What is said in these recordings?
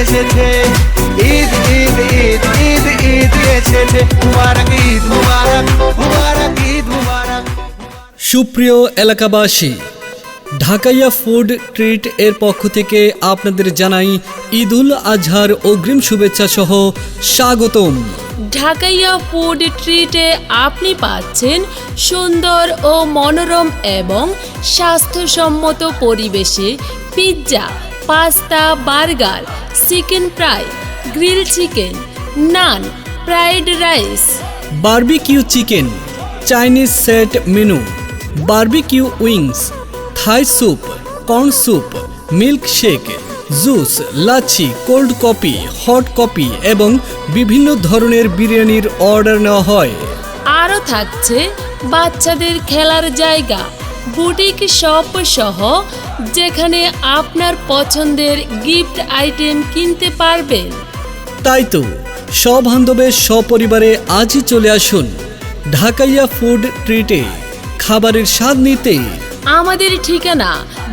এসেছে, ঈদ ঈদ ঈদ ঈদ ঈদ এসেছে, মুবারক ঈদ মুবারক, মুবারক ঈদ মুবারক। সুপ্রিয় এলাকাবাসী, ঢাকাইয়া ফুড ট্রিট এর পক্ষ থেকে আপনাদের জানাই ঈদুল আজহার অগ্রিম শুভেচ্ছা সহ স্বাগতম। ঢাকাইয়া ফুড ট্রিটে আপনি পাচ্ছেন সুন্দর ও মনোরম এবং স্বাস্থ্যসম্মত পরিবেশে pizza, pasta, burger, chicken fry, grill chicken, naan, fried rice, barbecue chicken, Chinese set menu, barbecue wings, Thai soup, corn soup, milk shake, juice, lassi, cold coffee, hot coffee এবং বিভিন্ন ধরনের বিরিয়ানির অর্ডার নেওয়া হয়। আরও থাকছে বাচ্চাদের খেলার জায়গা, বুটিক শপ সহ যেখানে আপনার পছন্দের গিফট আইটেম কিনতে পারবেন। তাই তো সবান্ধবে সপরিবারে আজই চলে আসুন ঢাকাইয়া ফুড ট্রিটে খাবারের স্বাদ নিতে। আমাদের ঠিকানা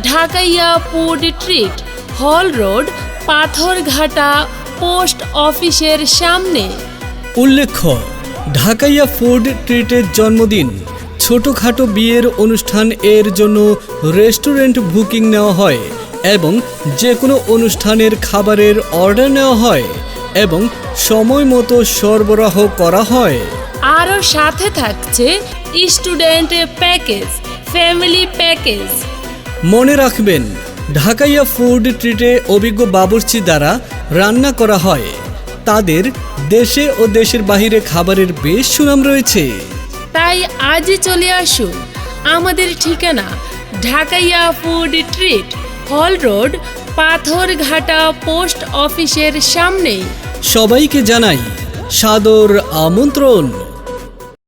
ঢাকাইয়া food treat, hall road, Patharghata post অফিসের সামনে। উল্লেখ্য, ঢাকাইয়া ফুড ট্রিটের জন্মদিন, ছোটোখাটো বিয়ের অনুষ্ঠান এর জন্য রেস্টুরেন্ট বুকিং নেওয়া হয় এবং যে কোনো অনুষ্ঠানের খাবারের অর্ডার নেওয়া হয় এবং সময় মতো সরবরাহ করা হয়। আরও সাথে থাকছে স্টুডেন্ট প্যাকেজ, ফ্যামিলি প্যাকেজ। মনে রাখবেন, ঢাকাইয়া ফুড ট্রিটে অভিজ্ঞ বাবুর্চি দ্বারা রান্না করা হয়। তাদের দেশে ও দেশের বাহিরে খাবারের বেশ সুনাম রয়েছে। তাই আজই চলে আসুন। আমাদের ঠিকানা ঢাকাইয়া food treat, hall road, Patharghata post অফিসের সামনে। সবাইকে জানাই সাদর আমন্ত্রণ।